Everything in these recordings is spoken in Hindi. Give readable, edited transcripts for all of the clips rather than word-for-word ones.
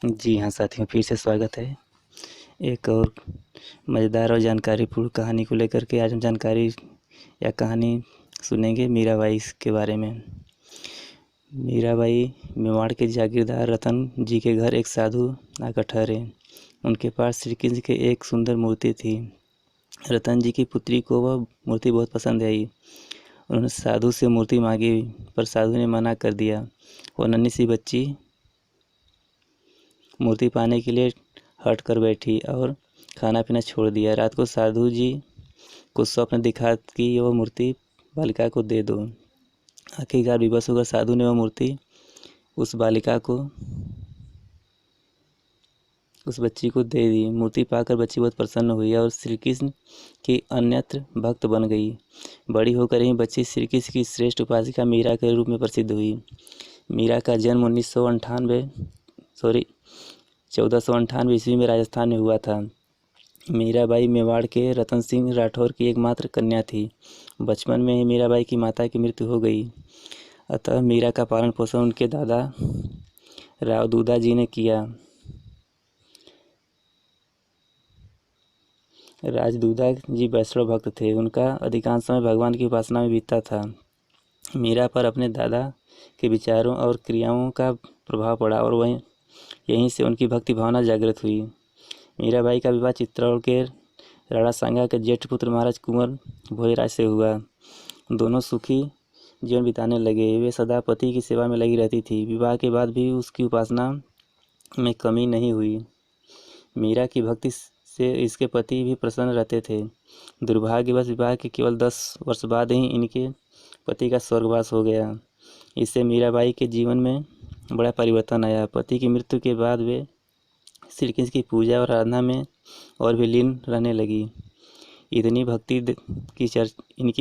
जी हाँ साथियों, फिर से स्वागत है एक और मज़ेदार और जानकारीपूर्ण कहानी को लेकर के। आज हम जानकारी या कहानी सुनेंगे मीराबाई के बारे में। मीराबाई मेवाड़ के जागीरदार रतन जी के घर एक साधु आकर ठहरे। उनके पास श्री कृष्ण की एक सुंदर मूर्ति थी। रतन जी की पुत्री को वह मूर्ति बहुत पसंद आई। उन्होंने साधु से मूर्ति मांगी, पर साधु ने मना कर दिया। वो नन्ही सी बच्ची मूर्ति पाने के लिए हट कर बैठी और खाना पीना छोड़ दिया। रात को साधु जी को स्वप्न दिखा कि वह मूर्ति बालिका को दे दो। आखिरकार विवश होकर साधु ने वह मूर्ति उस बालिका को उस बच्ची को दे दी। मूर्ति पाकर बच्ची बहुत प्रसन्न हुई और श्री कृष्ण की अन्यत्र भक्त बन गई। बड़ी होकर ही बच्ची श्री कृष्ण की श्रेष्ठ उपासिका मीरा के रूप में प्रसिद्ध हुई। मीरा का जन्म 1498 ईस्वी में राजस्थान में हुआ था। मीराबाई मेवाड़ के रतन सिंह राठौर की एकमात्र कन्या थी। बचपन में ही मीराबाई की माता की मृत्यु हो गई, अतः मीरा का पालन पोषण उनके दादा राव दूधा जी ने किया। राजदूधा जी वैष्णव भक्त थे। उनका अधिकांश समय भगवान की उपासना में बीतता था। मीरा पर अपने दादा के विचारों और क्रियाओं का प्रभाव पड़ा और वहीं यहीं से उनकी भक्ति भावना जागृत हुई। मीराबाई का विवाह चित्तौड़ के राणा सांगा के जेठ पुत्र महाराज कुंवर भोजराज से हुआ। दोनों सुखी जीवन बिताने लगे। वे सदा पति की सेवा में लगी रहती थी। विवाह के बाद भी उसकी उपासना में कमी नहीं हुई। मीरा की भक्ति से इसके पति भी प्रसन्न रहते थे। दुर्भाग्यवश विवाह के केवल 10 वर्ष बाद ही इनके पति का स्वर्गवास हो गया। इससे मीराबाई के जीवन में बड़ा परिवर्तन आया। पति की मृत्यु के बाद वे श्री कृष्ण की पूजा और आराधना में और भी लीन रहने लगी। इनकी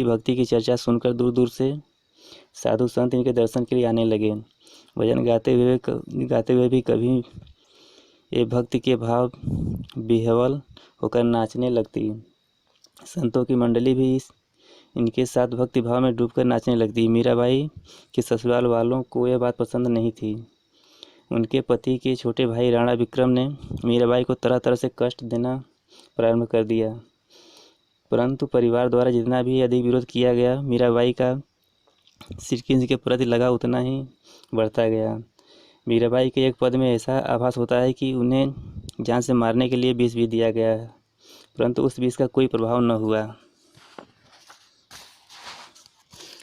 भक्ति की चर्चा सुनकर दूर दूर से साधु संत इनके दर्शन के लिए आने लगे। भजन गाते हुए भी कभी ये भक्ति के भाव विह्वल होकर नाचने लगती। संतों की मंडली भी इनके साथ भक्ति भाव में डूबकर नाचने लगती। मीराबाई के ससुराल वालों को यह बात पसंद नहीं थी। उनके पति के छोटे भाई राणा विक्रम ने मीराबाई को तरह तरह से कष्ट देना प्रारंभ कर दिया, परंतु परिवार द्वारा जितना भी अधिक विरोध किया गया, मीराबाई का श्री कृष्ण के प्रति लगाव उतना ही बढ़ता गया। मीराबाई के एक पद में ऐसा आभास होता है कि उन्हें जान से मारने के लिए विष भी दिया गया, परंतु उस विष का कोई प्रभाव न हुआ।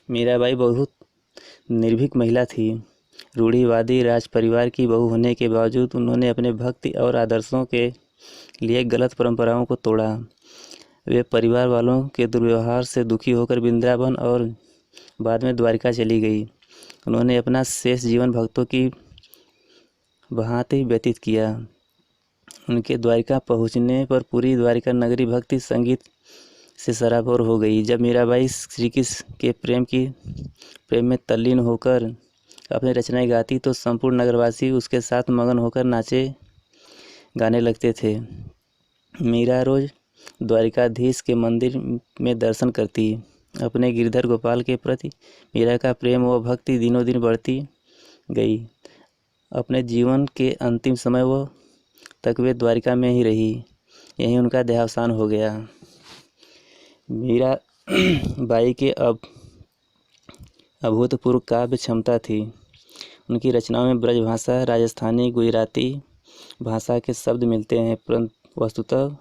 मीराबाई बहुत निर्भीक महिला थी। रूढ़िवादी राज परिवार की बहू होने के बावजूद उन्होंने अपने भक्ति और आदर्शों के लिए गलत परंपराओं को तोड़ा। वे परिवार वालों के दुर्व्यवहार से दुखी होकर वृंदावन और बाद में द्वारिका चली गई। उन्होंने अपना शेष जीवन भक्तों की भांति व्यतीत किया। उनके द्वारिका पहुंचने पर पूरी द्वारिका नगरी भक्ति संगीत से सराबोर हो गई। जब मीराबाई श्री कृष्ण के प्रेम में तल्लीन होकर अपनी रचनाएं गाती तो संपूर्ण नगरवासी उसके साथ मगन होकर नाचे गाने लगते थे। मीरा रोज द्वारिकाधीश के मंदिर में दर्शन करती। अपने गिरधर गोपाल के प्रति मीरा का प्रेम व भक्ति दिनों दिन बढ़ती गई। अपने जीवन के अंतिम समय तक वे द्वारिका में ही रही। यहीं उनका देहावसान हो गया। मीरा बाई के अभूतपूर्व काव्य क्षमता थी। उनकी रचनाओं में ब्रजभाषा, राजस्थानी, गुजराती भाषा के शब्द मिलते हैं, परंतु वस्तुतः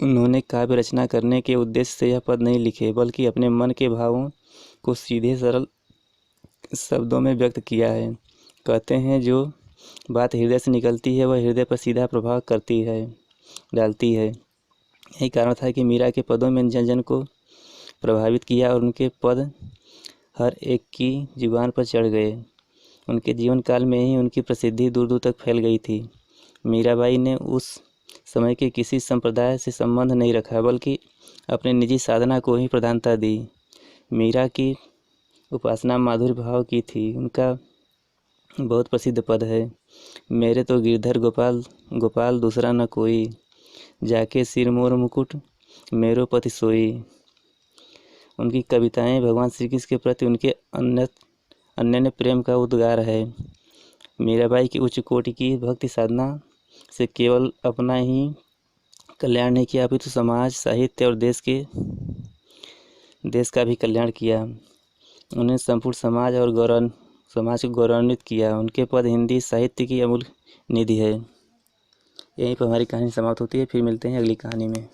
उन्होंने काव्य रचना करने के उद्देश्य से यह पद नहीं लिखे, बल्कि अपने मन के भावों को सीधे सरल शब्दों में व्यक्त किया है। कहते हैं जो बात हृदय से निकलती है वह हृदय पर सीधा प्रभाव डालती है। यही कारण था कि मीरा के पदों में जन जन को प्रभावित किया और उनके पद हर एक की जुबान पर चढ़ गए। उनके जीवन काल में ही उनकी प्रसिद्धि दूर दूर तक फैल गई थी। मीराबाई ने उस समय के किसी संप्रदाय से संबंध नहीं रखा, बल्कि अपने निजी साधना को ही प्रधानता दी। मीरा की उपासना माधुर्य भाव की थी। उनका बहुत प्रसिद्ध पद है, मेरे तो गिरधर गोपाल दूसरा न कोई, जाके सिर मोर मुकुट मेरो पति सोई। उनकी कविताएं भगवान श्री कृष्ण के प्रति उनके अनन्य प्रेम का उद्गार है। मीराबाई की उच्च कोटि की भक्ति साधना से केवल अपना ही कल्याण नहीं किया, अपितु समाज, साहित्य और देश का भी कल्याण किया। उन्हें संपूर्ण समाज को गौरवान्वित किया। उनके पद हिंदी साहित्य की अमूल्य निधि है। यहीं पर हमारी कहानी समाप्त होती है। फिर मिलते हैं अगली कहानी में।